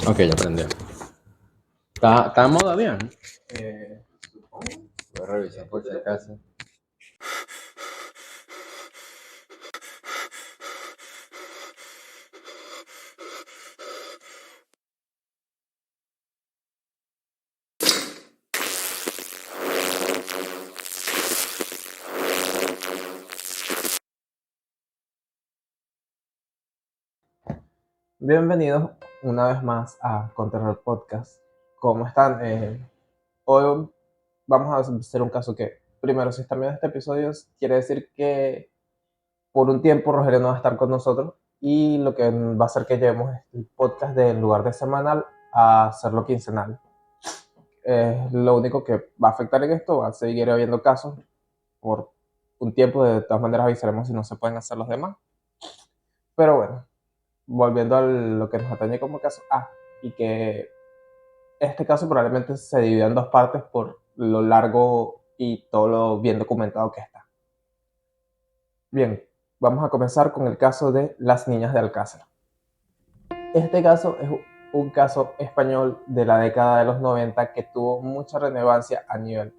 Ok, ya aprendió. ¿Está en modo avión? Supongo. Voy a revisar por si acaso. Bienvenidos una vez más a Conterror Podcast. ¿Cómo están? Hoy vamos a hacer un caso que, primero, si están viendo este episodio, quiere decir que por un tiempo Rogelio no va a estar con nosotros y lo que va a hacer que llevemos el podcast de en lugar de semanal a hacerlo quincenal. Lo único que va a afectar en esto va a seguir habiendo casos por un tiempo. De todas maneras avisaremos si no se pueden hacer los demás. Pero bueno, volviendo a lo que nos atañe como caso. Y que este caso probablemente se divida en dos partes por lo largo y todo lo bien documentado que está. Bien, vamos a comenzar con el caso de las niñas de Alcázar. Este caso es un caso español de la década de los 90 que tuvo mucha relevancia a nivel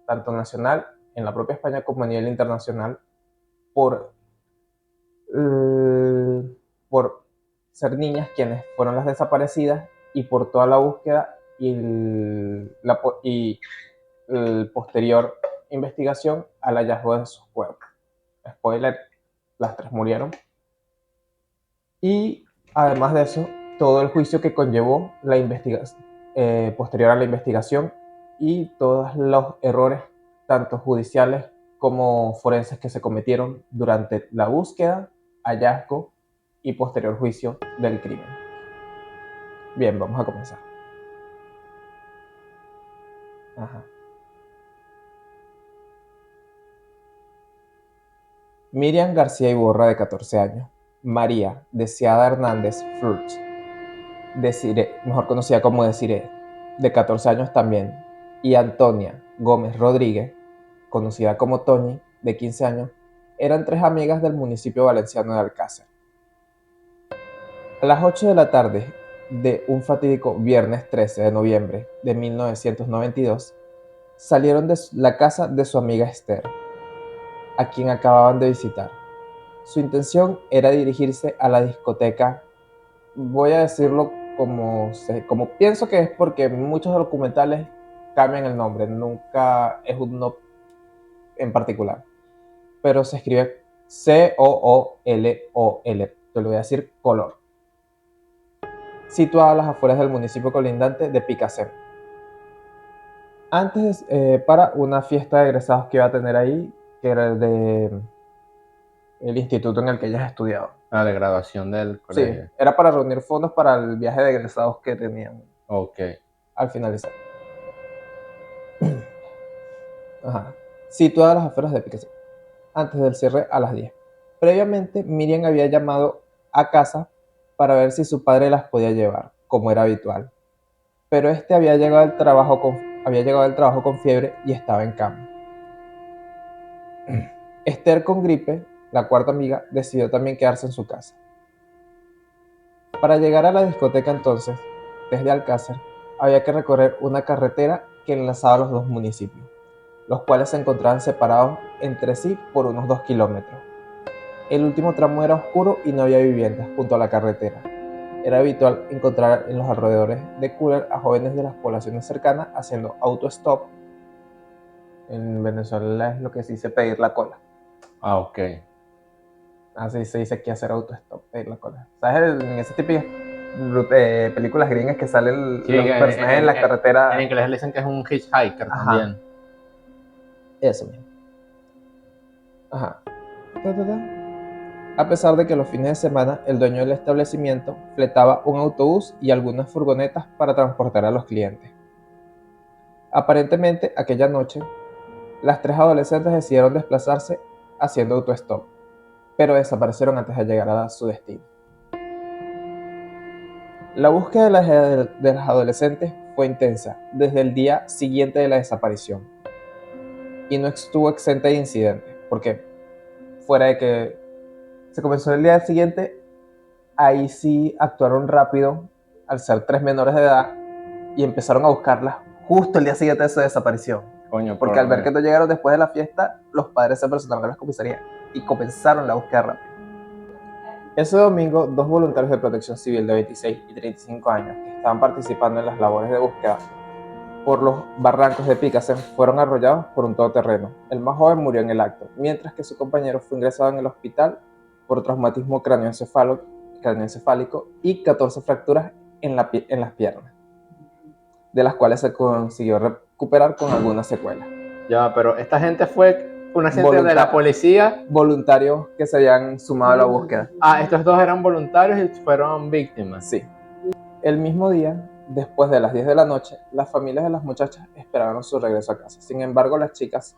tanto nacional, en la propia España, como a nivel internacional, por, por ser niñas quienes fueron las desaparecidas y por toda la búsqueda y posterior investigación al hallazgo de sus cuerpos. Spoiler, las tres murieron. Y además de eso, todo el juicio que conllevó la investigación, posterior a la investigación, y todos los errores, tanto judiciales como forenses, que se cometieron durante la búsqueda, hallazgo y posterior juicio del crimen. Bien, vamos a comenzar. Ajá. Miriam García Iborra, de 14 años. María Deseada Hernández Flurch, mejor conocida como Desiree, de 14 años también. Y Antonia Gómez Rodríguez, conocida como Toñi, de 15 años, eran tres amigas del municipio valenciano de Alcázar. A las 8 de la tarde de un fatídico viernes 13 de noviembre de 1992, salieron de la casa de su amiga Esther, a quien acababan de visitar. Su intención era dirigirse a la discoteca. Voy a decirlo como pienso que es, porque muchos documentales cambian el nombre, nunca es uno en particular, pero se escribe Coolol, te lo voy a decir, Color, situada a las afueras del municipio colindante de Picasen. Para una fiesta de egresados que iba a tener ahí, que era el instituto en el que ellas estudiaban. De graduación del Sí, colegio. era para reunir fondos para el viaje de egresados que tenían Ok. al finalizar. Ajá. Situada a las afueras de Picasso, antes del cierre a las 10. Previamente, Miriam había llamado a casa para ver si su padre las podía llevar, como era habitual. Pero este había llegado del trabajo con fiebre y estaba en cama. Esther, con gripe, la cuarta amiga, decidió también quedarse en su casa. Para llegar a la discoteca entonces, desde Alcázar, había que recorrer una carretera que enlazaba los dos municipios, los cuales se encontraban separados entre sí por unos 2 kilómetros. El último tramo era oscuro y no había viviendas junto a la carretera. Era habitual encontrar en los alrededores de Cooler a jóvenes de las poblaciones cercanas haciendo autostop. En Venezuela es lo que se dice pedir la cola. Ok. Así se dice aquí, hacer autostop, pedir la cola. ¿Sabes? En esas típicas películas gringas que salen Sí, los personajes en la en carretera. inglés le dicen que es un hitchhiker Ajá, también. eso mismo. Ajá. A pesar de que los fines de semana el dueño del establecimiento fletaba un autobús y algunas furgonetas para transportar a los clientes. Aparentemente, aquella noche, las tres adolescentes decidieron desplazarse haciendo autostop, pero desaparecieron antes de llegar a su destino. La búsqueda de las adolescentes fue intensa desde el día siguiente de la desaparición y no estuvo exenta de incidentes, porque fuera de que se comenzó el día siguiente, ahí sí actuaron rápido al ser 3 menores de edad, y empezaron a buscarlas justo el día siguiente de su desaparición. Coño, Porque al ver que no llegaron después de la fiesta, los padres se presentaron a las comisarías y comenzaron la búsqueda rápida. Ese domingo, 2 voluntarios de protección civil de 26 y 35 años que estaban participando en las labores de búsqueda por los barrancos de Picasen fueron arrollados por un todoterreno. El más joven murió en el acto, mientras que su compañero fue ingresado en el hospital por traumatismo cráneoencefálico y 14 fracturas en las piernas, de las cuales se consiguió recuperar con algunas secuelas. Ya, pero esta gente fue una gente de la policía. Voluntarios que se habían sumado a la búsqueda. Ah, estos dos eran voluntarios y fueron víctimas. Sí. El mismo día, después de las 10 de la noche, las familias de las muchachas esperaron su regreso a casa. Sin embargo, las chicas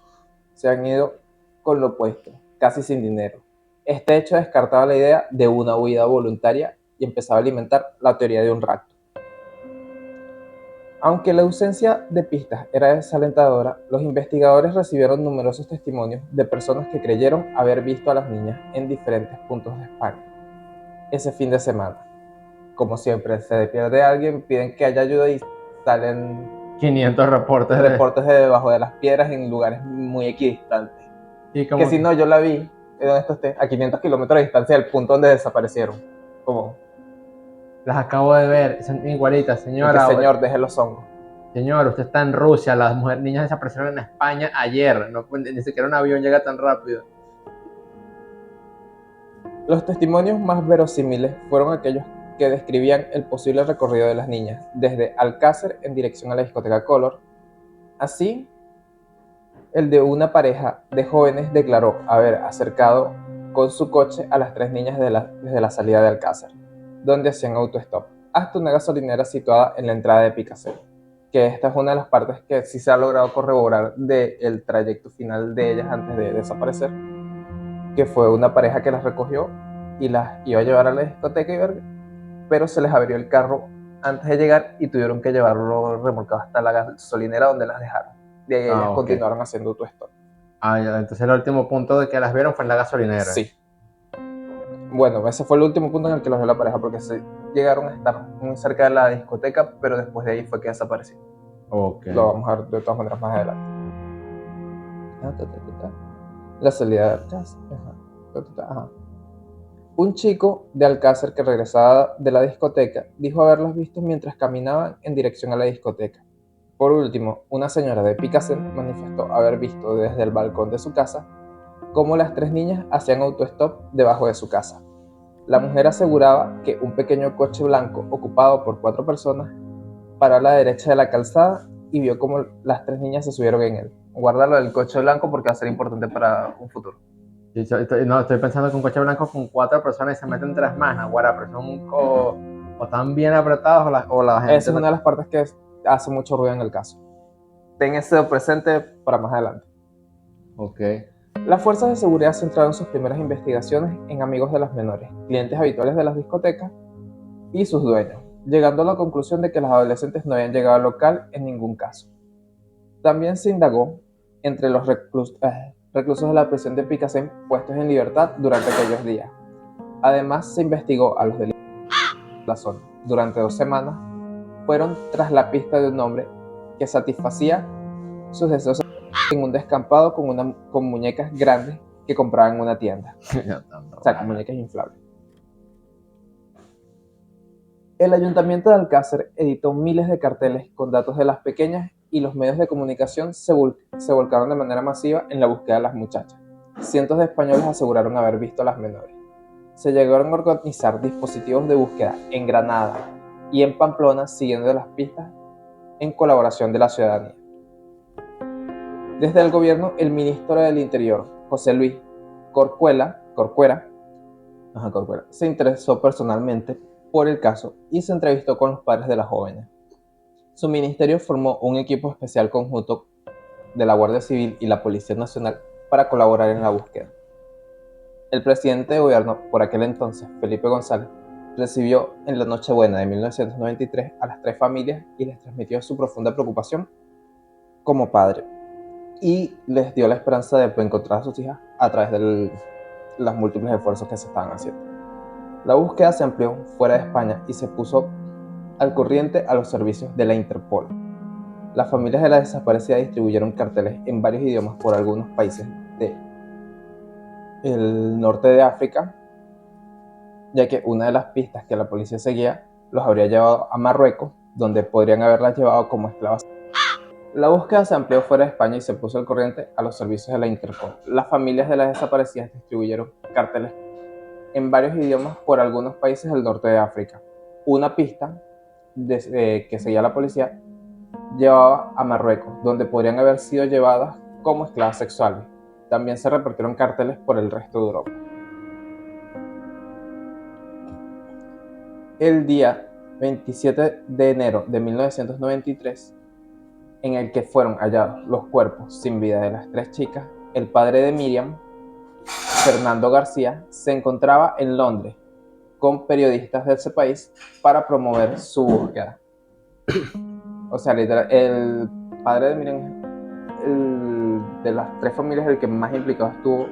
se han ido con lo opuesto, casi sin dinero. Este hecho descartaba la idea de una huida voluntaria y empezaba a alimentar la teoría de un rapto. Aunque la ausencia de pistas era desalentadora, los investigadores recibieron numerosos testimonios de personas que creyeron haber visto a las niñas en diferentes puntos de España ese fin de semana. Como siempre, se pierde a alguien, piden que haya ayuda y salen 500 reportes de debajo de las piedras en lugares muy equidistantes. Que si no, yo la vi, donde esto esté, a 500 kilómetros de distancia del punto donde desaparecieron. Como, las acabo de ver, son igualitas, señora. Señor, deje los hongos. Señor, usted está en Rusia, las niñas desaparecieron en España ayer, no, ni siquiera un avión llega tan rápido. Los testimonios más verosímiles fueron aquellos que describían el posible recorrido de las niñas, desde Alcácer en dirección a la discoteca Color. Así, el de una pareja de jóvenes declaró haber acercado con su coche a las 3 niñas desde la salida de Alcácer, donde hacían autostop, hasta una gasolinera situada en la entrada de Picasen, que esta es una de las partes que sí se ha logrado corroborar del trayecto final de ellas antes de desaparecer, que fue una pareja que las recogió y las iba a llevar a la discoteca y ver, pero se les averió el carro antes de llegar y tuvieron que llevarlo remolcado hasta la gasolinera donde las dejaron. De ahí ellas continuaron haciendo autostop. Ah, ya, entonces el último punto de que las vieron fue en la gasolinera. Sí. Bueno, ese fue el último punto en el que los vio la pareja, porque se llegaron a estar muy cerca de la discoteca, pero después de ahí fue que desapareció. Okay. Lo vamos a ver de todas maneras más adelante. La salida de casa. Ajá. Un chico de Alcácer que regresaba de la discoteca dijo haberlos visto mientras caminaban en dirección a la discoteca. Por último, una señora de Picasen manifestó haber visto desde el balcón de su casa cómo las 3 niñas hacían autostop debajo de su casa. La mujer aseguraba que un pequeño coche blanco ocupado por 4 personas paró a la derecha de la calzada y vio cómo las 3 niñas se subieron en él. Guárdalo del coche blanco porque va a ser importante para un futuro. Estoy pensando que un coche blanco con 4 personas y se meten 3 más, Naguará, pero son o están bien apretados o la gente... Esa es una de las partes que hace mucho ruido en el caso. Ten eso presente para más adelante. Ok. Las fuerzas de seguridad centraron sus primeras investigaciones en amigos de las menores, clientes habituales de las discotecas y sus dueños, llegando a la conclusión de que las adolescentes no habían llegado al local en ningún caso. También se indagó entre los reclusos de la prisión de Picasen puestos en libertad durante aquellos días. Además, se investigó a los delitos de la zona. Durante 2 semanas, fueron tras la pista de un hombre que satisfacía sus deseos en un descampado con muñecas grandes que compraba en una tienda. O sea, con muñecas inflables. El Ayuntamiento de Alcácer editó miles de carteles con datos de las pequeñas y los medios de comunicación se volcaron de manera masiva en la búsqueda de las muchachas. Cientos de españoles aseguraron haber visto a las menores. Se llegaron a organizar dispositivos de búsqueda en Granada y en Pamplona siguiendo las pistas en colaboración de la ciudadanía. Desde el gobierno, el ministro del Interior, José Luis Corcuera, se interesó personalmente por el caso y se entrevistó con los padres de las jóvenes. Su ministerio formó un equipo especial conjunto de la Guardia Civil y la Policía Nacional para colaborar en la búsqueda. El presidente de gobierno, por aquel entonces, Felipe González, recibió en la Nochebuena de 1993 a las 3 familias y les transmitió su profunda preocupación como padre y les dio la esperanza de encontrar a sus hijas a través de los múltiples esfuerzos que se estaban haciendo. La búsqueda se amplió fuera de España y se puso al corriente a los servicios de la Interpol. Las familias de la desaparecida distribuyeron carteles en varios idiomas por algunos países del norte de África, ya que una de las pistas que la policía seguía los habría llevado a Marruecos, donde podrían haberlas llevado como esclavas. La búsqueda se amplió fuera de España y se puso al corriente a los servicios de la Interpol. Las familias de las desaparecidas distribuyeron carteles en varios idiomas por algunos países del norte de África. Una pista que seguía la policía llevaba a Marruecos, donde podrían haber sido llevadas como esclavas sexuales. También se repartieron carteles por el resto de Europa. El día 27 de enero de 1993, en el que fueron hallados los cuerpos sin vida de las 3 chicas, el padre de Miriam, Fernando García, se encontraba en Londres con periodistas de ese país para promover su búsqueda. O sea, literal, el padre de Miriam, de las 3 familias, el que más implicado estuvo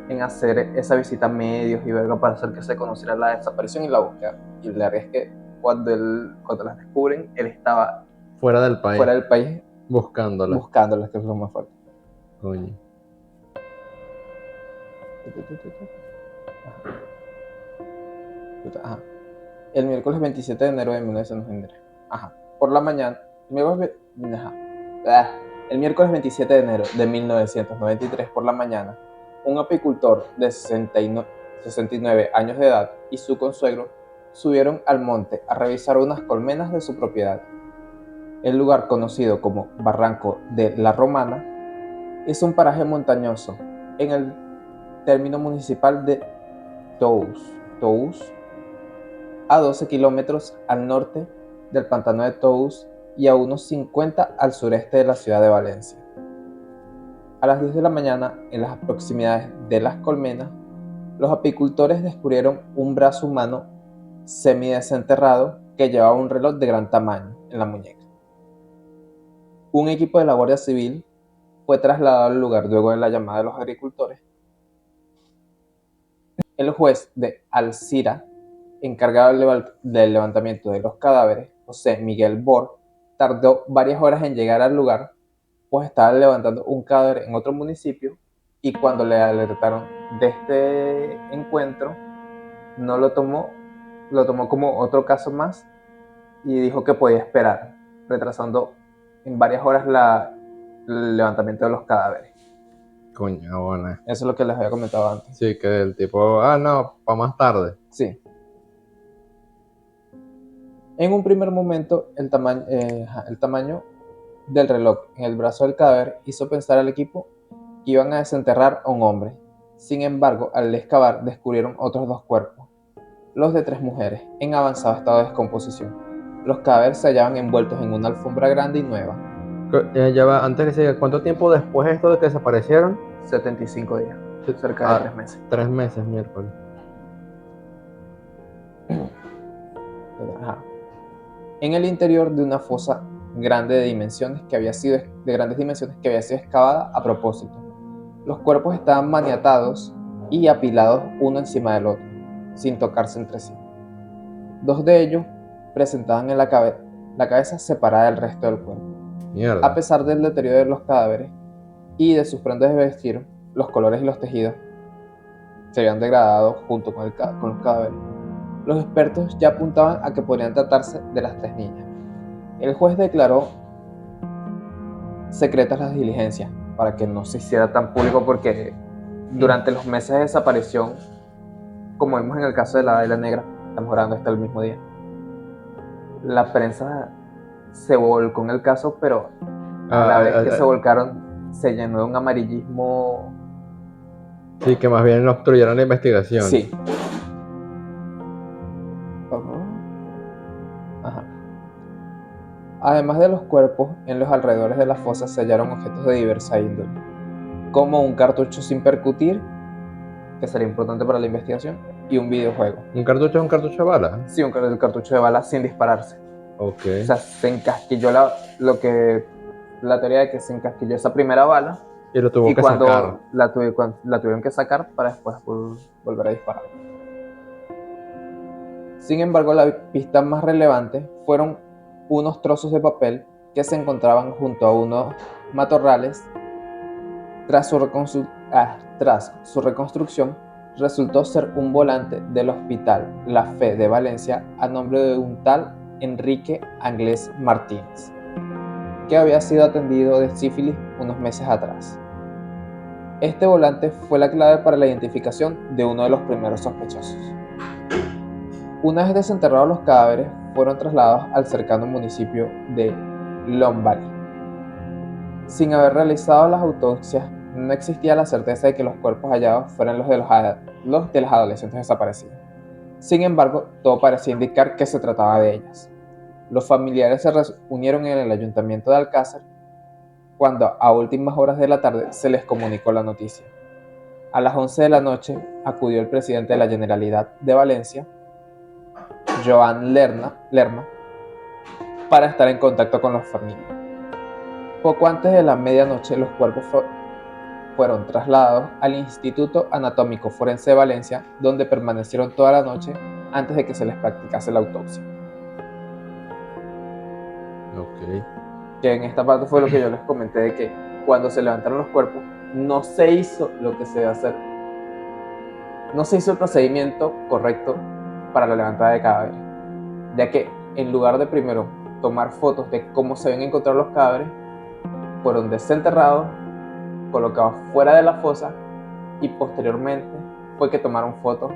en hacer esa visita a medios y verlo para hacer que se conociera la desaparición y la búsqueda. Y la verdad es que cuando las descubren, él estaba Fuera del país. Buscándola. Buscándolas, que es lo más fuerte. Coño. Ajá. El miércoles 27 de enero de 1993. Por la mañana. El miércoles 27 de enero de 1993 por la mañana, un apicultor de 69 años de edad y su consuegro subieron al monte a revisar unas colmenas de su propiedad. El lugar, conocido como Barranco de la Romana, es un paraje montañoso en el término municipal de Tous, a 12 kilómetros al norte del pantano de Tous y a unos 50 al sureste de la ciudad de Valencia. A las 10 de la mañana, en las proximidades de las colmenas, los apicultores descubrieron un brazo humano semidesenterrado que llevaba un reloj de gran tamaño en la muñeca. Un equipo de la Guardia Civil fue trasladado al lugar luego de la llamada de los agricultores. El juez de Alcira, encargado del levantamiento de los cadáveres, José Miguel Bor, tardó varias horas en llegar al lugar, pues estaba levantando un cadáver en otro municipio, y cuando le alertaron de este encuentro, no lo tomó como otro caso más y dijo que podía esperar, retrasando en varias horas el levantamiento de los cadáveres. Coño, bueno. Eso es lo que les había comentado antes. Sí, que el tipo, no, para más tarde. Sí. En un primer momento, el tamaño del reloj en el brazo del cadáver hizo pensar al equipo que iban a desenterrar a un hombre. Sin embargo, al excavar descubrieron otros 2 cuerpos, los de 3 mujeres, en avanzado estado de descomposición. Los cadáveres se hallaban envueltos en una alfombra grande y nueva. Ya va, antes que siga, ¿cuánto tiempo después de esto de que desaparecieron? 75 días, cerca de 3 meses. 3 meses, miércoles. En el interior de una fosa grande de grandes dimensiones que había sido excavada a propósito. Los cuerpos estaban maniatados y apilados uno encima del otro, sin tocarse entre sí. 2 de ellos presentaban en la cabeza separada del resto del cuerpo. Mierda. A pesar del deterioro de los cadáveres y de sus prendas de vestir, los colores y los tejidos se habían degradado junto con los cadáveres. Los expertos ya apuntaban a que podrían tratarse de las 3 niñas. El juez declaró secretas las diligencias para que no se hiciera tan público, porque durante los meses de desaparición, como vimos en el caso de la Águila Negra, estamos grabando esto el mismo día, la prensa se volcó en el caso, pero a la vez que se volcaron, se llenó de un amarillismo. Sí, que más bien obstruyeron la investigación. Sí. Además de los cuerpos, en los alrededores de las fosas se hallaron objetos de diversa índole, como un cartucho sin percutir, que sería importante para la investigación, y un videojuego. ¿Un cartucho es un cartucho de bala? Sí, un cartucho de bala sin dispararse. Ok. O sea, se encasquilló la teoría de que se encasquilló esa primera bala, y lo tuvo que cuando sacar. la tuvieron que sacar para después volver a disparar. Sin embargo, la pista más relevante fueron unos trozos de papel que se encontraban junto a unos matorrales. Tras su reconstrucción, resultó ser un volante del Hospital La Fe de Valencia a nombre de un tal Enrique Anglés Martínez, que había sido atendido de sífilis unos meses atrás. Este volante fue la clave para la identificación de uno de los primeros sospechosos. Una vez desenterrados los cadáveres, fueron trasladados al cercano municipio de Lombari. Sin haber realizado las autopsias, no existía la certeza de que los cuerpos hallados fueran los de los adolescentes desaparecidos. Sin embargo, todo parecía indicar que se trataba de ellas. Los familiares se reunieron en el ayuntamiento de Alcázar cuando a últimas horas de la tarde se les comunicó la noticia. A las 11 de la noche acudió el presidente de la Generalidad de Valencia, Joan Lerma, para estar en contacto con las familias. Poco antes de la medianoche, los cuerpos fueron trasladados al Instituto Anatómico Forense de Valencia, donde permanecieron toda la noche antes de que se les practicase la autopsia. Ok. Que en esta parte fue lo que yo les comenté, de que cuando se levantaron los cuerpos no se hizo lo que se debe hacer. No se hizo el procedimiento correcto para la levantada de cadáveres, ya que en lugar de primero tomar fotos de cómo se habían encontrado los cadáveres, fueron desenterrados, colocados fuera de la fosa y posteriormente fue que tomaron fotos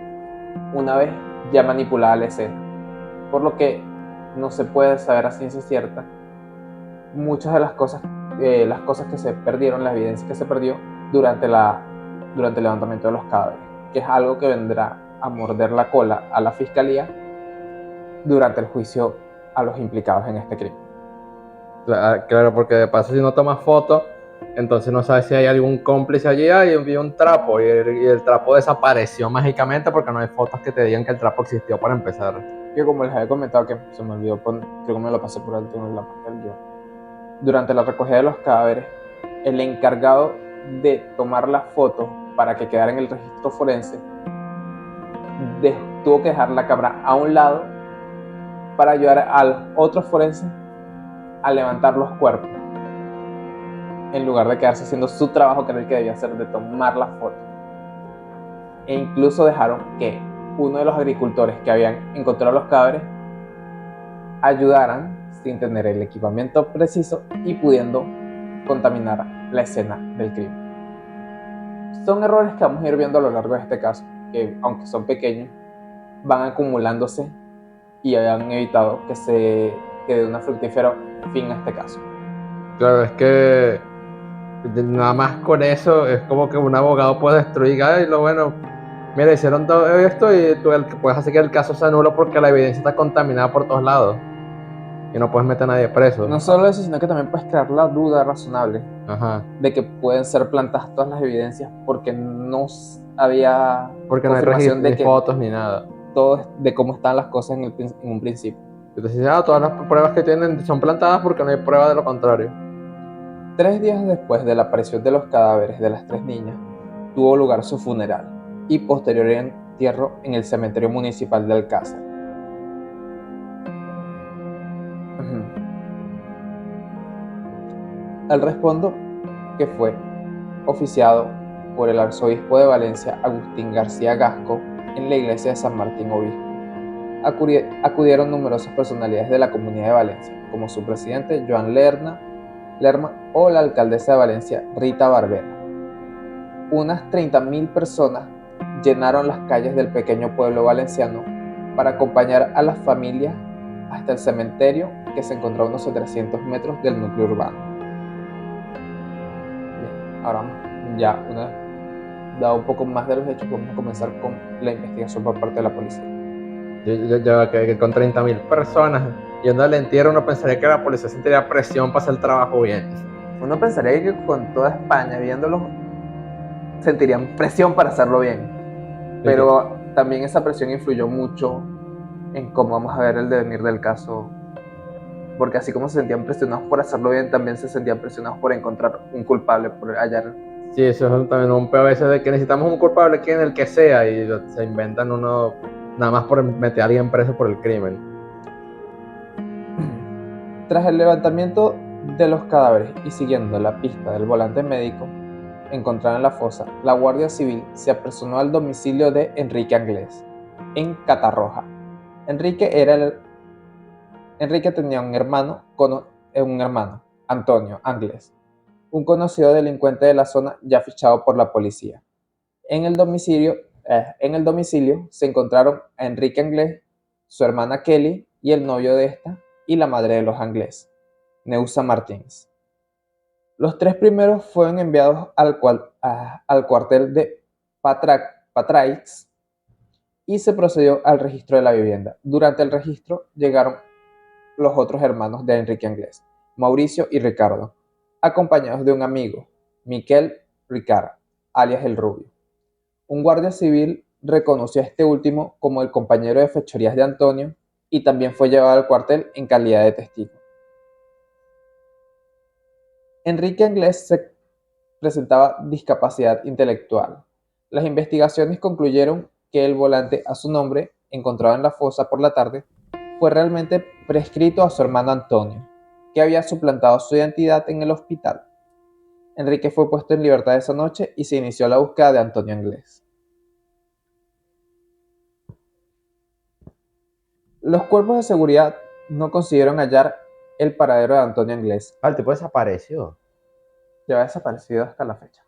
una vez ya manipulada la escena, por lo que no se puede saber a ciencia cierta muchas de las cosas que se perdieron, la evidencia que se perdió durante el levantamiento de los cadáveres, que es algo que vendrá a morder la cola a la fiscalía durante el juicio a los implicados en este crimen. Claro, porque de paso si no tomas fotos, entonces no sabes si hay algún cómplice allí, y envió un trapo y el trapo desapareció mágicamente porque no hay fotos que te digan que el trapo existió para empezar. Yo, como les había comentado, que se me olvidó poner, creo que me lo pasé por alto en la parte del guión. Durante la recogida de los cadáveres, el encargado de tomar las fotos para que quedara en el registro forense tuvo que dejar la cámara a un lado para ayudar a los otros forenses a levantar los cuerpos, en lugar de quedarse haciendo su trabajo, que era el que debía hacer, de tomar las fotos. E incluso dejaron que uno de los agricultores que habían encontrado los cadáveres ayudaran sin tener el equipamiento preciso y pudiendo contaminar la escena del crimen. Son errores que vamos a ir viendo a lo largo de este caso, que aunque son pequeños, van acumulándose y han evitado que se quede una fructífera fin a este caso. Claro, es que nada más con eso es como que un abogado puede destruir, y lo bueno, mira, hicieron todo esto y tú puedes hacer que el caso se anule porque la evidencia está contaminada por todos lados y no puedes meter a nadie preso. No solo eso, sino que también puedes crear la duda razonable de que pueden ser plantadas todas las evidencias porque no había porque no hay registro, ni fotos ni nada. Todo de cómo están las cosas en un principio. Entonces, todas las pruebas que tienen son plantadas porque no hay prueba de lo contrario. 3 días después de la aparición de los cadáveres de las 3 niñas, tuvo lugar su funeral y posterior entierro en el cementerio municipal de Alcázar. El respondo, que fue oficiado por el arzobispo de Valencia, Agustín García Gasco, en la iglesia de San Martín Obispo. Acudieron numerosas personalidades de la Comunidad de Valencia, como su presidente Joan Lerma o la alcaldesa de Valencia, Rita Barbera. Unas 30.000 personas llenaron las calles del pequeño pueblo valenciano para acompañar a las familias hasta el cementerio, que se encontraba a unos 300 metros del núcleo urbano. Bien, ahora ya una vez dado un poco más de los hechos, vamos a comenzar con la investigación por parte de la policía. Que con 30.000 personas yendo al entierro, uno pensaría que la policía sentiría presión para hacer el trabajo bien. Uno pensaría que con toda España viéndolo sentirían presión para hacerlo bien, pero también esa presión influyó mucho en cómo vamos a ver el devenir del caso, porque así como se sentían presionados por hacerlo bien, también se sentían presionados por encontrar un culpable, por hallar. Sí, eso es también un peor a veces de que necesitamos un culpable aquí en el que sea y se inventan uno nada más por meter a alguien preso por el crimen. Tras el levantamiento de los cadáveres y siguiendo la pista del volante médico encontrado en la fosa, la Guardia Civil se apersonó al domicilio de Enrique Anglés, en Catarroja. Enrique tenía un hermano, Antonio Anglés, un conocido delincuente de la zona ya fichado por la policía. En el domicilio se encontraron a Enrique Anglés, su hermana Kelly y el novio de esta, y la madre de los Anglés, Neusa Martins. Los tres primeros fueron enviados al cuartel de Patraix y se procedió al registro de la vivienda. Durante el registro llegaron los otros hermanos de Enrique Anglés, Mauricio y Ricardo, acompañados de un amigo, Miquel Ricard, alias El Rubio. Un guardia civil reconoció a este último como el compañero de fechorías de Antonio y también fue llevado al cuartel en calidad de testigo. Enrique Anglés se presentaba discapacidad intelectual. Las investigaciones concluyeron que el volante a su nombre, encontrado en la fosa por la tarde, fue realmente prescrito a su hermano Antonio, que había suplantado su identidad en el hospital. Enrique fue puesto en libertad esa noche y se inició la búsqueda de Antonio Anglés. Los cuerpos de seguridad no consiguieron hallar el paradero de Antonio Anglés. El tipo desapareció. Lleva desaparecido hasta la fecha.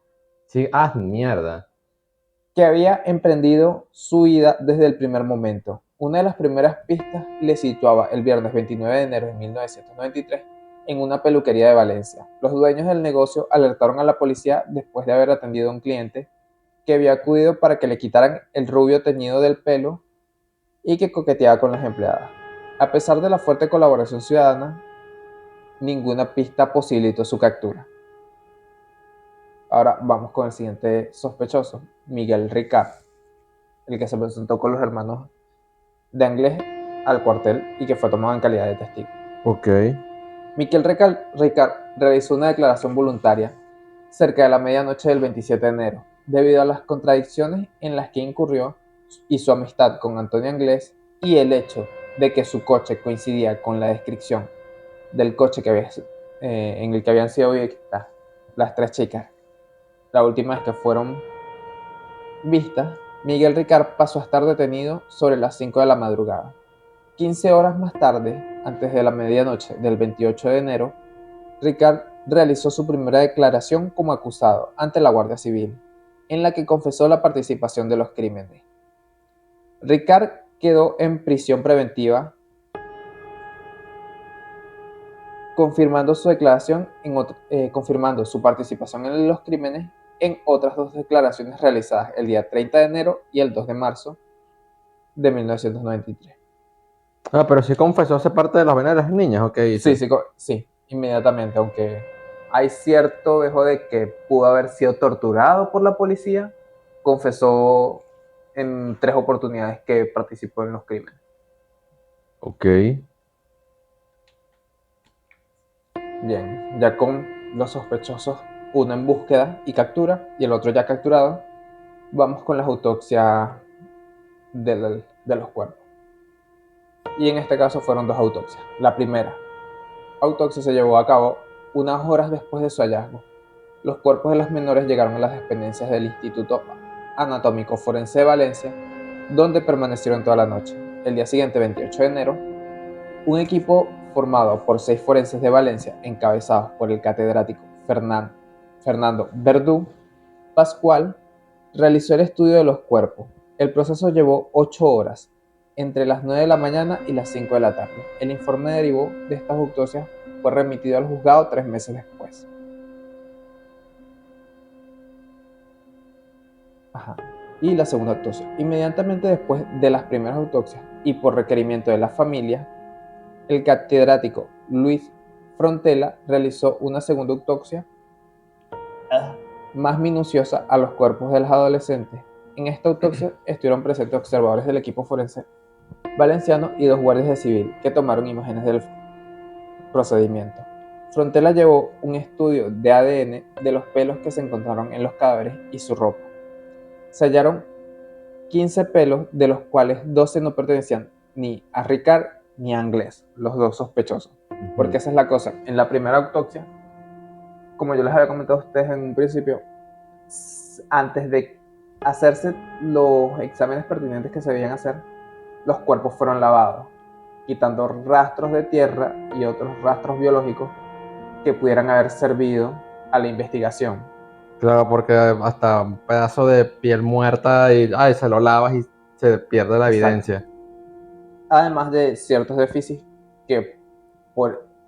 Sí, mierda. Que había emprendido su huida desde el primer momento. Una de las primeras pistas le situaba el viernes 29 de enero de 1993 en una peluquería de Valencia. Los dueños del negocio alertaron a la policía después de haber atendido a un cliente que había acudido para que le quitaran el rubio teñido del pelo y que coqueteaba con las empleadas. A pesar de la fuerte colaboración ciudadana, ninguna pista posibilitó su captura. Ahora vamos con el siguiente sospechoso, Miguel Ricard, el que se presentó con los hermanos de Anglés al cuartel y que fue tomado en calidad de testigo. Ok. Miguel Ricard realizó una declaración voluntaria cerca de la medianoche del 27 de enero, debido a las contradicciones en las que incurrió y su amistad con Antonio Anglés y el hecho de que su coche coincidía con la descripción del coche en el que habían sido vistas las tres chicas. La última vez que fueron vistas, Miguel Ricard pasó a estar detenido sobre las 5 de la madrugada. 15 horas más tarde, antes de la medianoche del 28 de enero, Ricard realizó su primera declaración como acusado ante la Guardia Civil, en la que confesó la participación de los crímenes. Ricard quedó en prisión preventiva, confirmando su participación en los crímenes en otras dos declaraciones realizadas el día 30 de enero y el 2 de marzo de 1993. Pero sí confesó ser parte de las venas de las niñas, ¿o qué dice? Sí, inmediatamente, aunque hay cierto dejo de que pudo haber sido torturado por la policía, confesó en 3 oportunidades que participó en los crímenes. Ok. Bien, ya con los sospechosos, uno en búsqueda y captura y el otro ya capturado, vamos con las autopsias de los cuerpos. Y en este caso fueron 2 autopsias. La primera autopsia se llevó a cabo unas horas después de su hallazgo. Los cuerpos de los menores llegaron a las dependencias del Instituto Anatómico Forense de Valencia, donde permanecieron toda la noche. El día siguiente, 28 de enero, un equipo formado por 6 forenses de Valencia, encabezados por el catedrático Fernando Verdú Pascual, realizó el estudio de los cuerpos. El proceso llevó 8 horas, entre las 9 de la mañana y las 5 de la tarde. El informe derivó de estas autopsias fue remitido al juzgado 3 meses después. Y la segunda autopsia. Inmediatamente después de las primeras autopsias y por requerimiento de la familia, el catedrático Luis Frontela realizó una segunda autopsia más minuciosa a los cuerpos de los adolescentes. En esta autopsia estuvieron presentes observadores del equipo forense valenciano y 2 guardias de civil que tomaron imágenes del procedimiento. Frontela llevó un estudio de ADN de los pelos que se encontraron en los cadáveres y su ropa. Se hallaron 15 pelos, de los cuales 12 no pertenecían ni a Ricard ni a Anglés, los dos sospechosos. Porque esa es la cosa. En la primera autopsia, como yo les había comentado a ustedes en un principio, antes de hacerse los exámenes pertinentes que se debían hacer, los cuerpos fueron lavados, quitando rastros de tierra y otros rastros biológicos que pudieran haber servido a la investigación. Claro, porque hasta un pedazo de piel muerta y ay, se lo lavas y se pierde la Exacto. evidencia. Además de ciertos déficits que,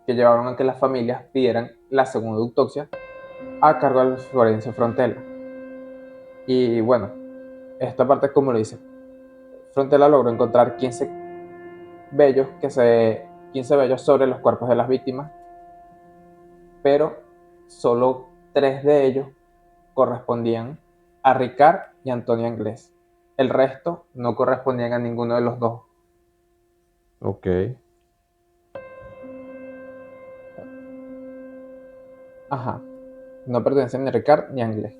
que llevaron a que las familias pidieran la segunda autopsia a cargo del forense Frontela. Y bueno, esta parte, como lo dice, Frontela logró encontrar 15 vellos, 15 vellos sobre los cuerpos de las víctimas, pero solo 3 de ellos correspondían a Ricard y Antonio Anglés. El resto no correspondían a ninguno de los dos. Ok. Ajá, no pertenecen ni a Ricard ni a Anglés.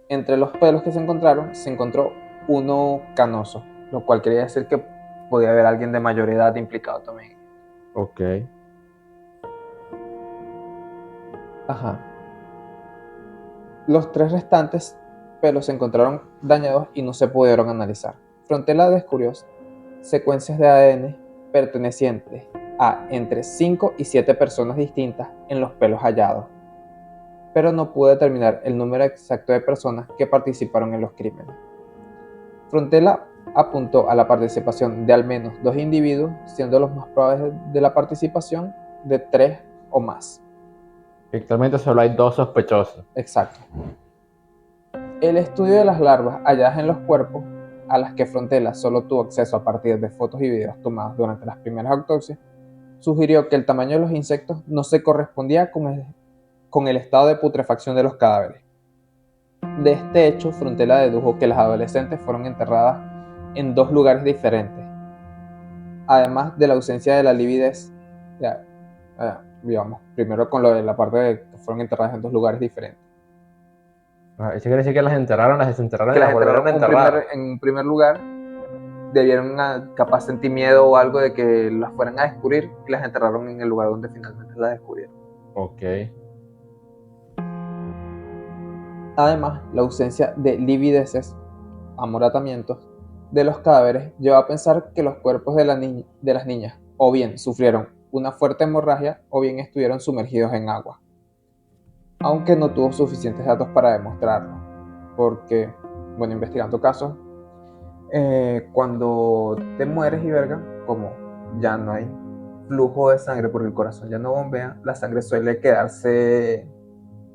Entre los pelos que se encontraron, se encontró uno canoso, lo cual quería decir que podía haber alguien de mayor edad implicado también. Ok. Ajá. Los 3 restantes pelos se encontraron dañados y no se pudieron analizar. Frontela descubrió secuencias de ADN pertenecientes a entre 5 y 7 personas distintas en los pelos hallados, pero no pudo determinar el número exacto de personas que participaron en los crímenes. Frontela apuntó a la participación de al menos 2 individuos, siendo los más probables de la participación de 3 o más. Actualmente solo hay 2 sospechosos. Exacto. El estudio de las larvas halladas en los cuerpos, a las que Frontela solo tuvo acceso a partir de fotos y videos tomados durante las primeras autopsias, sugirió que el tamaño de los insectos no se correspondía con el estado de putrefacción de los cadáveres. De este hecho, Frontela dedujo que las adolescentes fueron enterradas en 2 lugares diferentes, además de la ausencia de la lividez. Digamos, primero con lo de la parte de que fueron enterradas en 2 lugares diferentes. Eso quiere decir que las enterraron, las desenterraron Que y las las volvieron a enterraron enterrar. en un primer lugar, debieron capaz sentir miedo o algo de que las fueran a descubrir y las enterraron en el lugar donde finalmente las descubrieron. Ok. Además, la ausencia de livideces, amoratamientos, de los cadáveres llevó a pensar que los cuerpos de las niñas o bien sufrieron una fuerte hemorragia o bien estuvieron sumergidos en agua, aunque no tuvo suficientes datos para demostrarlo, porque, bueno, investigando casos, cuando te mueres y verga, como ya no hay flujo de sangre porque el corazón ya no bombea, la sangre suele quedarse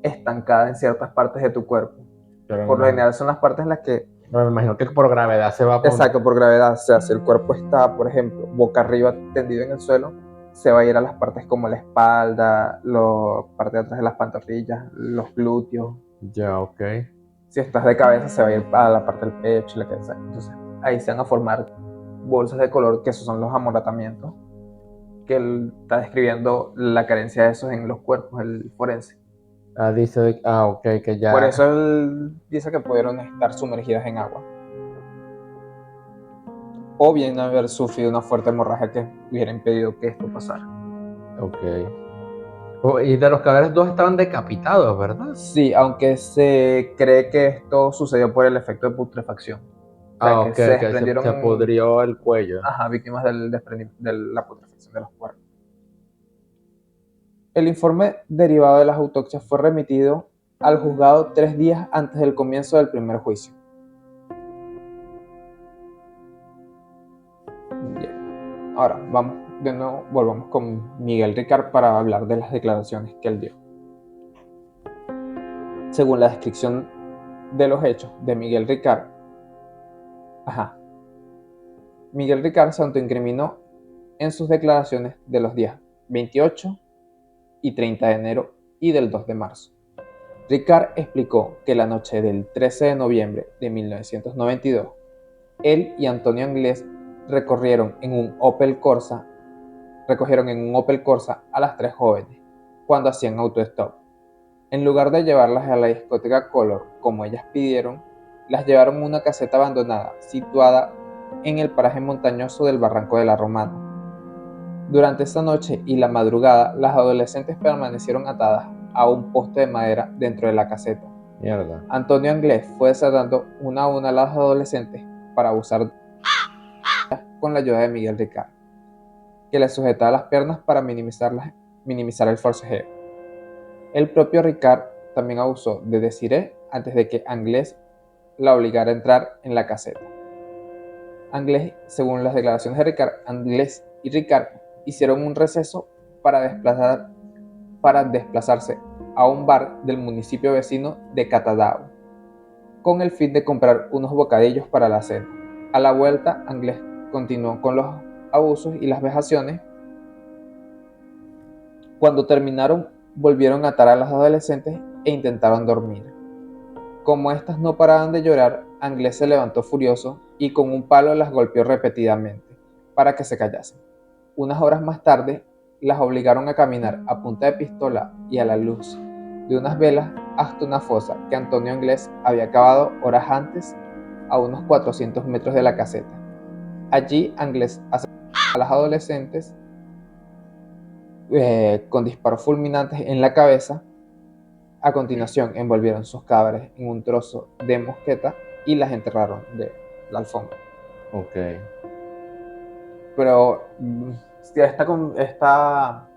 estancada en ciertas partes de tu cuerpo. Pero Por lo general son las partes en las que, me imagino que por gravedad se va a exacto, por gravedad, o sea, si el cuerpo está, por ejemplo, boca arriba tendido en el suelo, se va a ir a las partes como la espalda, la parte de atrás de las pantorrillas, los glúteos. Ya, ok. Si estás de cabeza, se va a ir a la parte del pecho y la cabeza. Entonces, ahí se van a formar bolsas de color, que esos son los amoratamientos, que él está describiendo la carencia de esos en los cuerpos, el forense. Ok, que ya. Por eso él dice que pudieron estar sumergidas en agua. O bien haber sufrido una fuerte hemorragia que hubiera impedido que esto pasara. Ok. Y de los cadáveres 2 estaban decapitados, ¿verdad? Sí, aunque se cree que esto sucedió por el efecto de putrefacción. O sea, que Ok, se que se desprendieron pudrió el cuello. víctimas de la putrefacción de los cuerpos. El informe derivado de las autopsias fue remitido al juzgado 3 días antes del comienzo del primer juicio. Bien. Ahora, de nuevo, volvamos con Miguel Ricard para hablar de las declaraciones que él dio. Según la descripción de los hechos de Miguel Ricard, Miguel Ricard se autoincriminó en sus declaraciones de los días 28 y 30 de enero y del 2 de marzo. Ricard explicó que la noche del 13 de noviembre de 1992, él y Antonio Anglés recogieron en un Opel Corsa a las 3 jóvenes cuando hacían autostop. En lugar de llevarlas a la discoteca Color como ellas pidieron, las llevaron a una caseta abandonada situada en el paraje montañoso del Barranco de la Romana. Durante esa noche y la madrugada, las adolescentes permanecieron atadas a un poste de madera dentro de la caseta. Mierda. Antonio Anglés fue desatando una a una a las adolescentes para abusar con la ayuda de Miguel Ricard, que les sujetaba las piernas para minimizar el forcejeo. El propio Ricard también abusó de Desiree antes de que Anglés la obligara a entrar en la caseta. Anglés, según las declaraciones de Ricard, Anglés y Ricard hicieron un receso para desplazarse a un bar del municipio vecino de Catadau, con el fin de comprar unos bocadillos para la cena. A la vuelta, Anglés continuó con los abusos y las vejaciones. Cuando terminaron, volvieron a atar a las adolescentes e intentaron dormir. Como estas no paraban de llorar, Anglés se levantó furioso y con un palo las golpeó repetidamente para que se callasen. Unas horas más tarde, las obligaron a caminar a punta de pistola y a la luz de unas velas hasta una fosa que Antonio Anglés había cavado horas antes a unos 400 metros de la caseta. Allí Anglés asesinó a las adolescentes con disparos fulminantes en la cabeza. A continuación envolvieron sus cadáveres en un trozo de mosqueta y las enterraron de la alfombra. Ok. Pero esta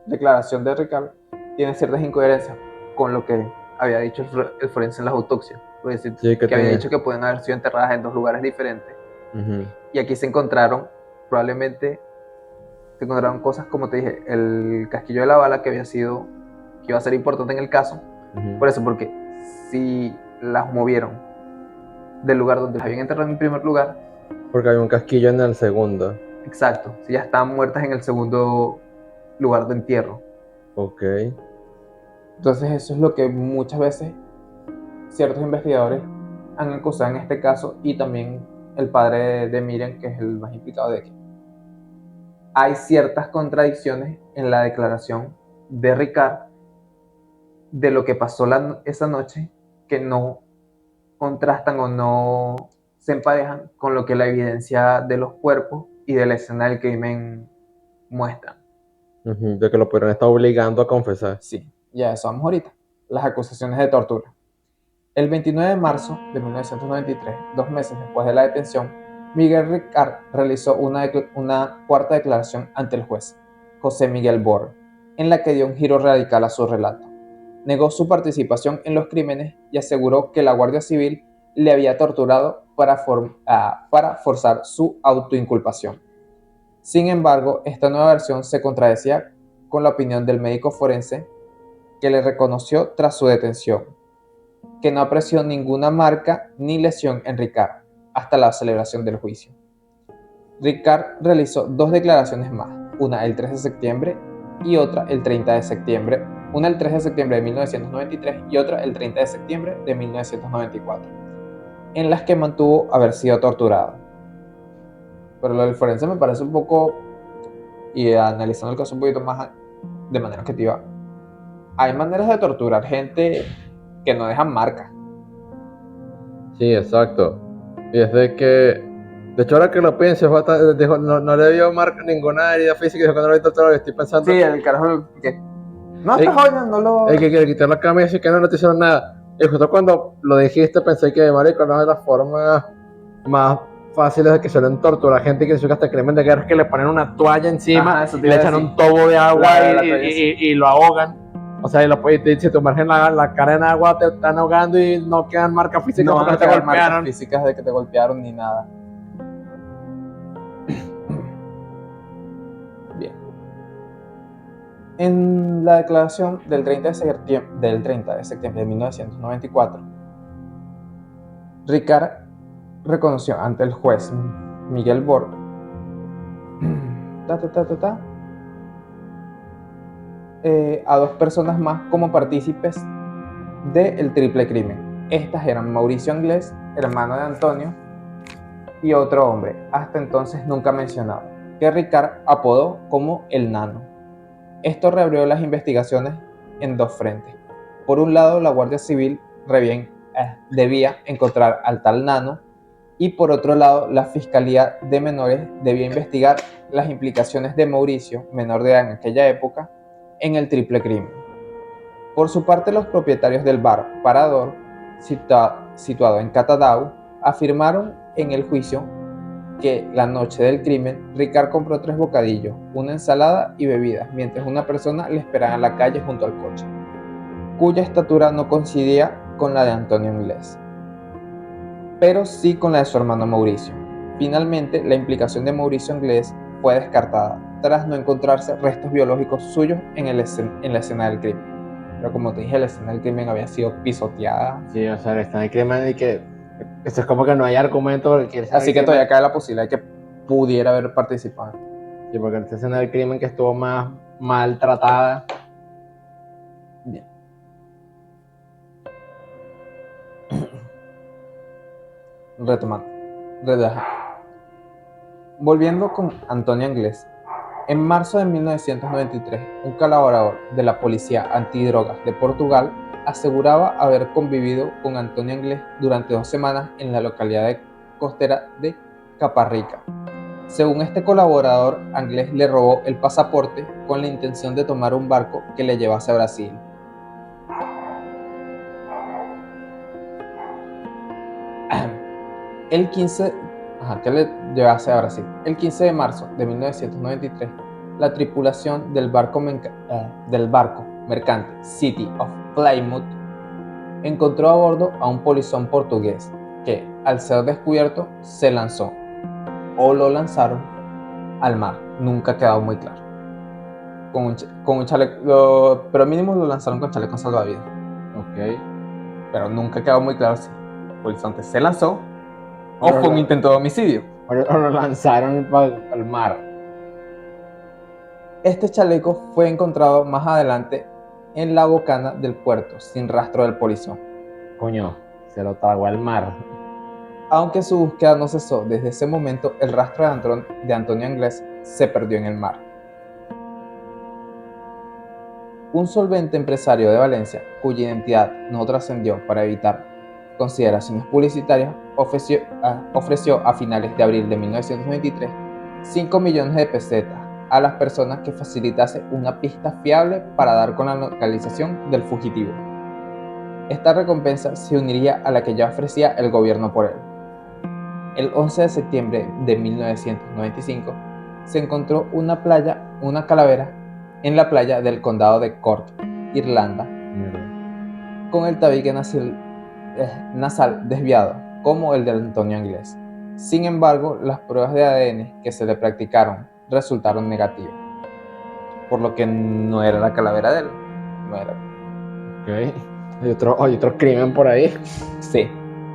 declaración de Ricard tiene ciertas incoherencias con lo que había dicho el forense en las autopsias. Sí, que había dicho que pueden haber sido enterradas en 2 lugares diferentes. Y aquí probablemente se encontraron cosas, como te dije, el casquillo de la bala que iba a ser importante en el caso. Por eso, porque si las movieron del lugar donde las habían enterrado en primer lugar. Porque había un casquillo en el segundo. Exacto, si ya estaban muertas en el segundo lugar de entierro. Ok. Entonces eso es lo que muchas veces ciertos investigadores han acusado en este caso, y también el padre de Miriam, que es el más implicado, de que hay ciertas contradicciones en la declaración de Ricard de lo que pasó esa noche, que no contrastan o no se emparejan con lo que la evidencia de los cuerpos y de la escena del crimen muestra. De que lo pudieron estar obligando a confesar. Sí, ya eso vamos ahorita. Las acusaciones de tortura. El 29 de marzo de 1993, 2 meses después de la detención, Miguel Ricard realizó una cuarta declaración ante el juez, José Miguel Borg, en la que dio un giro radical a su relato. Negó su participación en los crímenes y aseguró que la Guardia Civil le había torturado para forzar su autoinculpación. Sin embargo, esta nueva versión se contradecía con la opinión del médico forense, que le reconoció tras su detención que no apreció ninguna marca ni lesión en Ricard hasta la celebración del juicio. Ricard realizó 2 declaraciones más, una el 3 de septiembre y otra el 30 de septiembre, una el 3 de septiembre de 1993 y otra el 30 de septiembre de 1994, en las que mantuvo haber sido torturado. Pero lo del forense me parece un poco, y analizando el caso un poquito más de manera objetiva, hay maneras de torturar gente que no dejan marcas. Sí, exacto. Y es de que, de hecho, ahora que lo pienso, no le dio marca ninguna herida física. Dijo que no lo hizo todo, lo estoy pensando. Sí, el carajo que no, esta joya no lo. El que quiere quitar la camisa y que no te hicieron nada. Y justo cuando lo dijiste pensé que, marico, no es la forma más fáciles de que suelen torturar a gente, que se hasta crimen de guerra, es que le ponen una toalla encima. Ajá, y le echan un tobo de agua y lo ahogan. O sea, si te sumergen la cara en agua, te están ahogando y no quedan marcas físicas, no porque te golpearon. marcas físicas de que te golpearon ni nada. Bien. En la declaración del 30 de septiembre de 1994, Ricard reconoció ante el juez Miguel Borg a 2 personas más como partícipes del triple crimen. Estas eran Mauricio Anglés, hermano de Antonio, y otro hombre, hasta entonces nunca mencionado, que Ricard apodó como el Nano. Esto reabrió las investigaciones en 2 frentes. Por un lado, la Guardia Civil debía encontrar al tal Nano, y por otro lado la Fiscalía de Menores debía investigar las implicaciones de Mauricio, menor de edad en aquella época, en el triple crimen. Por su parte, los propietarios del bar Parador, situado en Catadau, afirmaron en el juicio que la noche del crimen, Ricard compró 3 bocadillos, una ensalada y bebidas, mientras una persona le esperaba en la calle junto al coche, cuya estatura no coincidía con la de Antonio Inglés, pero sí con la de su hermano Mauricio. Finalmente, la implicación de Mauricio Inglés fue descartada, tras no encontrarse restos biológicos suyos en la escena del crimen. Pero como te dije, la escena del crimen había sido pisoteada. Sí, o sea, está en el crimen y que esto es como que no hay argumento porque quiere ser Así que todavía cae la posibilidad de que pudiera haber participado. Sí, porque esta escena del crimen que estuvo más maltratada. Bien. Retomando. Volviendo con Antonio Inglés. En marzo de 1993, un colaborador de la Policía Antidrogas de Portugal aseguraba haber convivido con Antonio Inglés durante 2 semanas en la localidad costera de Caparrica. Según este colaborador, Inglés le robó el pasaporte con la intención de tomar un barco que le llevase a Brasil. El 15 de marzo de 1993, la tripulación del barco mercante City of Plymouth encontró a bordo a un polizón portugués que, al ser descubierto, se lanzó o lo lanzaron al mar. Nunca ha quedado muy claro. Con un chaleco, pero mínimo lo lanzaron con chaleco salvavidas. Ok. Pero nunca ha quedado muy claro si el polizonte se lanzó o fue un intento de homicidio. O lo lanzaron al mar. Este chaleco fue encontrado más adelante en la bocana del puerto, sin rastro del polizón. Coño, se lo tragó al mar. Aunque su búsqueda no cesó desde ese momento, el rastro de Antonio Inglés se perdió en el mar. Un solvente empresario de Valencia, cuya identidad no trascendió para evitar consideraciones publicitarias, ofreció a finales de abril de 1993 5 millones de pesetas a las personas que facilitase una pista fiable para dar con la localización del fugitivo. Esta recompensa se uniría a la que ya ofrecía el gobierno por él. El 11 de septiembre de 1995 se encontró una calavera en la playa del condado de Cork, Irlanda, con el tabique nasal desviado, como el de Antonio Inglés. Sin embargo, las pruebas de ADN que se le practicaron resultaron negativas, por lo que no era la calavera de él. No era. Ok. Hay otro crimen por ahí. Sí.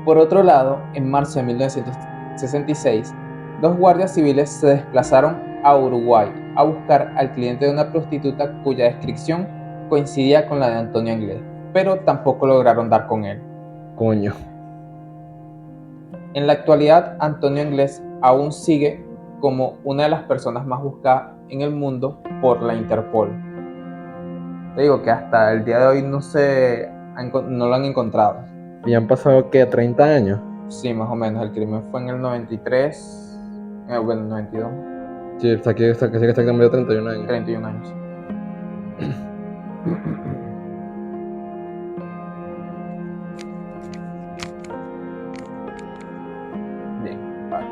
Por otro lado, en marzo de 1966, 2 guardias civiles se desplazaron a Uruguay a buscar al cliente de una prostituta cuya descripción coincidía con la de Antonio Inglés, pero tampoco lograron dar con él. Coño. En la actualidad, Antonio Inglés aún sigue como una de las personas más buscadas en el mundo por la Interpol. Te digo que hasta el día de hoy no lo han encontrado. ¿Y han pasado qué? ¿30 años? Sí, más o menos. El crimen fue en el 93, bueno, 92. Sí, está aquí, está exactamente 31 años. 31 años. Bien, vale.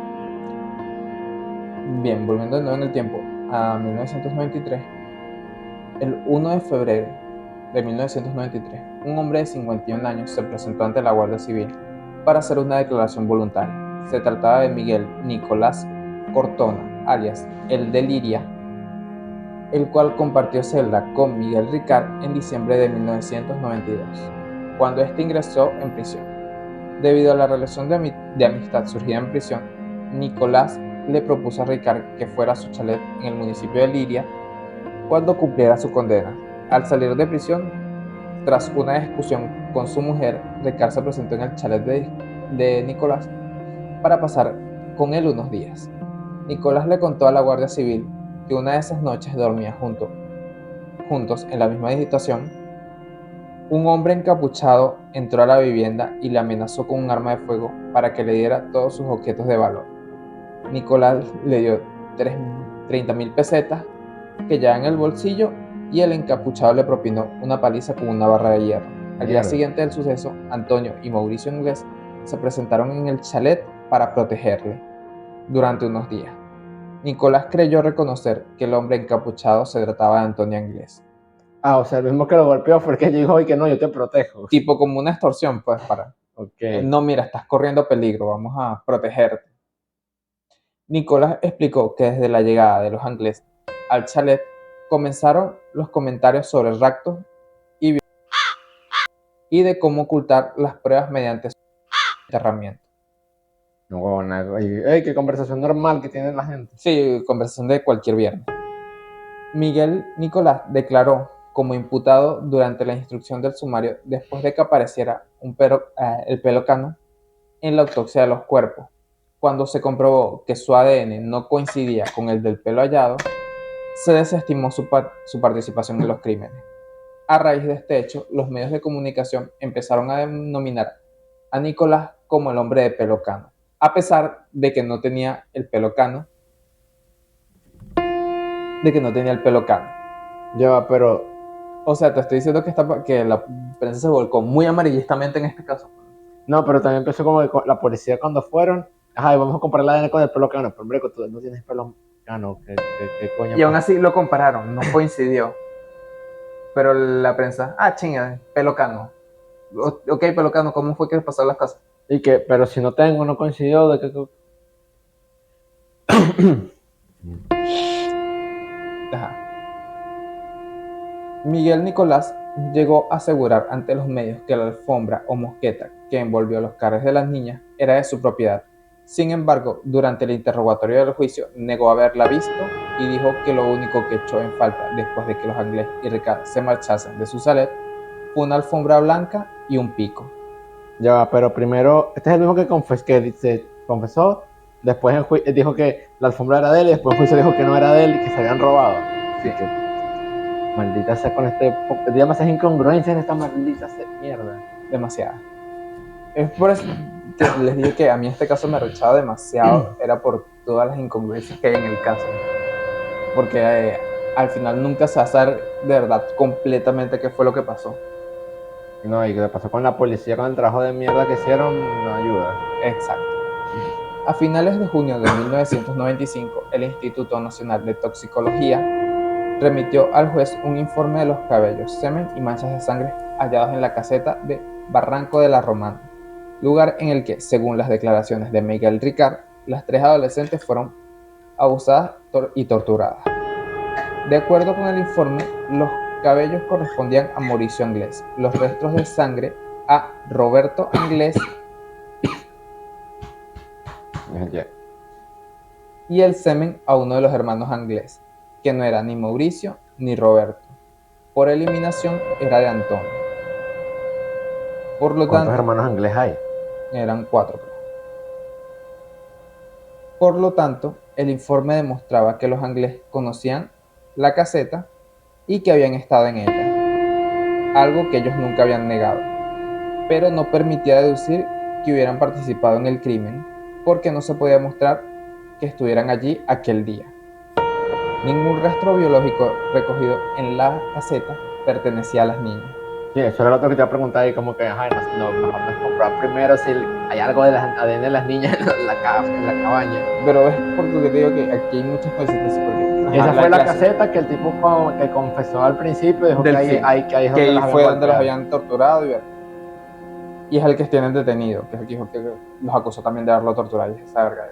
Bien, volviendo de nuevo en el tiempo a 1993, el 1 de febrero de 1993, un hombre de 51 años se presentó ante la Guardia Civil para hacer una declaración voluntaria. Se trataba de Miguel Nicolás Cortona, alias El de Liria, el cual compartió celda con Miguel Ricard en diciembre de 1992, cuando este ingresó en prisión. Debido a la relación de amistad surgida en prisión, Nicolás le propuso a Ricard que fuera a su chalet en el municipio de Liria cuando cumpliera su condena. Al salir de prisión, tras una discusión con su mujer, Ricard se presentó en el chalet de Nicolás para pasar con él unos días. Nicolás le contó a la Guardia Civil que una de esas noches dormía juntos en la misma habitación Un hombre encapuchado entró a la vivienda y le amenazó con un arma de fuego para que le diera todos sus objetos de valor. Nicolás le dio 30.000 pesetas que llevaba en el bolsillo y el encapuchado le propinó una paliza con una barra de hierro. Al día Mierda. siguiente del suceso, Antonio y Mauricio Inglés se presentaron en el chalet para protegerle durante unos días. Nicolás creyó reconocer que el hombre encapuchado se trataba de Antonio Inglés. Ah, o sea, el mismo que lo golpeó fue el que dijo, y que no, yo te protejo. Tipo como una extorsión, pues, para... Ok. No, mira, estás corriendo peligro, vamos a protegerte. Nicolás explicó que desde la llegada de los ingleses al chalet comenzaron los comentarios sobre raptos y de cómo ocultar las pruebas mediante su enterramiento. No, huevona, ey, qué conversación normal que tiene la gente. Sí, conversación de cualquier viernes. Miguel Nicolás declaró como imputado durante la instrucción del sumario después de que apareciera el pelocano en la autopsia de los cuerpos. Cuando se comprobó que su ADN no coincidía con el del pelo hallado, se desestimó su participación en los crímenes. A raíz de este hecho, los medios de comunicación empezaron a denominar a Nicolás como el hombre de pelo cano, a pesar de que no tenía el pelo cano. Ya va, pero O sea, te estoy diciendo que la prensa se volcó muy amarillistamente en este caso. no, pero también empezó como que la policía cuando fueron, ajá, y vamos a comprar la ADN con el pelo cano, pero hombre, tú no tienes pelo cano, ¿qué coño Y aún pasa? así lo compararon, no coincidió. Pero la prensa, chinga, pelo cano. Ok, pelo cano, ¿cómo fue que pasaron las cosas? Y que, pero si no tengo, no coincidió, de que... Ajá. Miguel Nicolás llegó a asegurar ante los medios que la alfombra o mosqueta que envolvió los carros de las niñas era de su propiedad. Sin embargo, durante el interrogatorio del juicio negó haberla visto y dijo que lo único que echó en falta después de que los Anglés y Ricard se marchasen de su chalet fue una alfombra blanca y un pico. Ya va, pero primero, este es el mismo que se confesó, después dijo que la alfombra era de él y después en juicio dijo que no era de él y que se habían robado. Sí. Así que, maldita sea con demasiadas incongruencias en esta maldita mierda. Demasiada. Es por eso que les digo que a mí este caso me rechazaba demasiado, era por todas las incongruencias que hay en el caso. Porque al final nunca se va a saber de verdad completamente qué fue lo que pasó. No, y qué pasó con la policía, con el trabajo de mierda que hicieron, no ayuda. Exacto. A finales de junio de 1995, el Instituto Nacional de Toxicología remitió al juez un informe de los cabellos, semen y manchas de sangre hallados en la caseta de Barranco de la Romana, lugar en el que, según las declaraciones de Miguel Ricard, las 3 adolescentes fueron abusadas y torturadas. De acuerdo con el informe, los cabellos correspondían a Mauricio Inglés, los restos de sangre a Roberto Inglés Ya. y el semen a uno de los hermanos Inglés, que no era ni Mauricio ni Roberto. Por eliminación era de Antonio. Por lo ¿Cuántos tanto, hermanos ingleses hay? eran 4, creo. Por lo tanto, el informe demostraba que los Inglés conocían la caseta y que habían estado en ella, algo que ellos nunca habían negado, pero no permitía deducir que hubieran participado en el crimen, porque no se podía mostrar que estuvieran allí aquel día. Ningún rastro biológico recogido en la caseta pertenecía a las niñas. Sí, eso era lo otro que te iba a preguntar, y como que, ajá, mejor no es comprar primero si hay algo de las ADN de las niñas en la cabaña. Pero es por lo que te digo que aquí hay muchas coincidencias. Porque, Esa fue la caseta que el tipo que confesó al principio, dijo que ahí es donde las fue donde los golpeado. habían torturado y es el que tienen detenido, que es el que dijo que los acusó también de haberlo torturado y esa verga.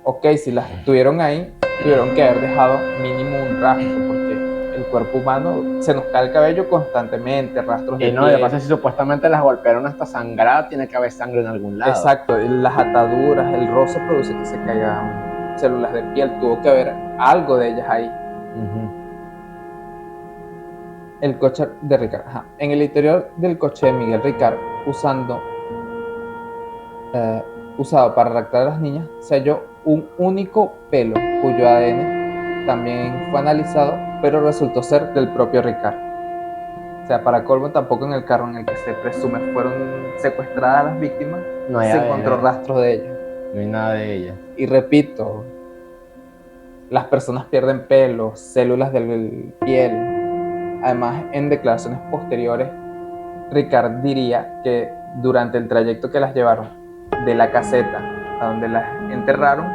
Ok, si las tuvieron ahí, tuvieron que haber dejado mínimo un rastro, porque el cuerpo humano se nos cae el cabello constantemente, rastros de Y no, y piel. además si supuestamente las golpearon hasta sangrar, tiene que haber sangre en algún lado. Exacto, y las ataduras, el roce produce que se caigan células de piel, tuvo que haber algo de ellas ahí. El coche de Ricard. Ajá. En el interior del coche de Miguel Ricard, usado para raptar a las niñas, se halló un único pelo cuyo ADN también fue analizado, pero resultó ser del propio Ricard. O sea, para colmo, tampoco en el carro en el que se presume fueron secuestradas las víctimas No hay se encontró rastros de ellas. no hay nada de ella. Y repito, las personas pierden pelo, células del piel. Además, en declaraciones posteriores, Ricard diría que durante el trayecto que las llevaron de la caseta a donde las enterraron,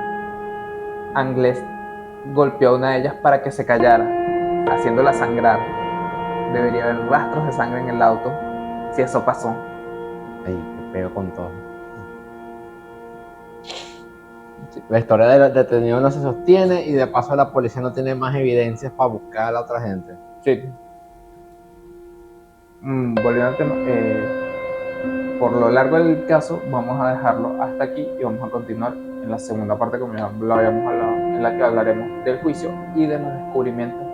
Anglés golpeó a una de ellas para que se callara, haciéndola sangrar. Debería haber rastros de sangre en el auto si eso pasó. Ay, qué pego con todo. Sí, la historia del detenido no se sostiene y de paso la policía no tiene más evidencias para buscar a la otra gente. Sí. Volviendo al tema, por lo largo del caso vamos a dejarlo hasta aquí y vamos a continuar en la segunda parte, como ya lo habíamos hablado, en la que hablaremos del juicio y de los descubrimientos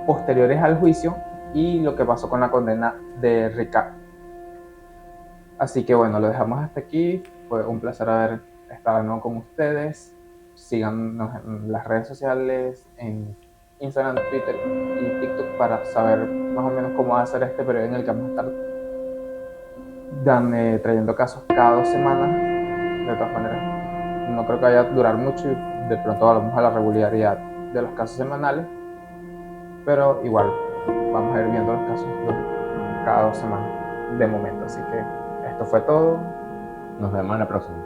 posteriores al juicio y lo que pasó con la condena de Ricard. Así que bueno, lo dejamos hasta aquí. Fue un placer haber estado de nuevo con ustedes. Síganos en las redes sociales, en Instagram, Twitter y TikTok para saber más o menos cómo va a ser este periodo en el que vamos a estar trayendo casos cada 2 semanas. De todas maneras, no creo que vaya a durar mucho y de pronto volvemos a la regularidad de los casos semanales, pero igual vamos a ir viendo los casos cada 2 semanas de momento. Así que esto fue todo. Nos vemos en la próxima.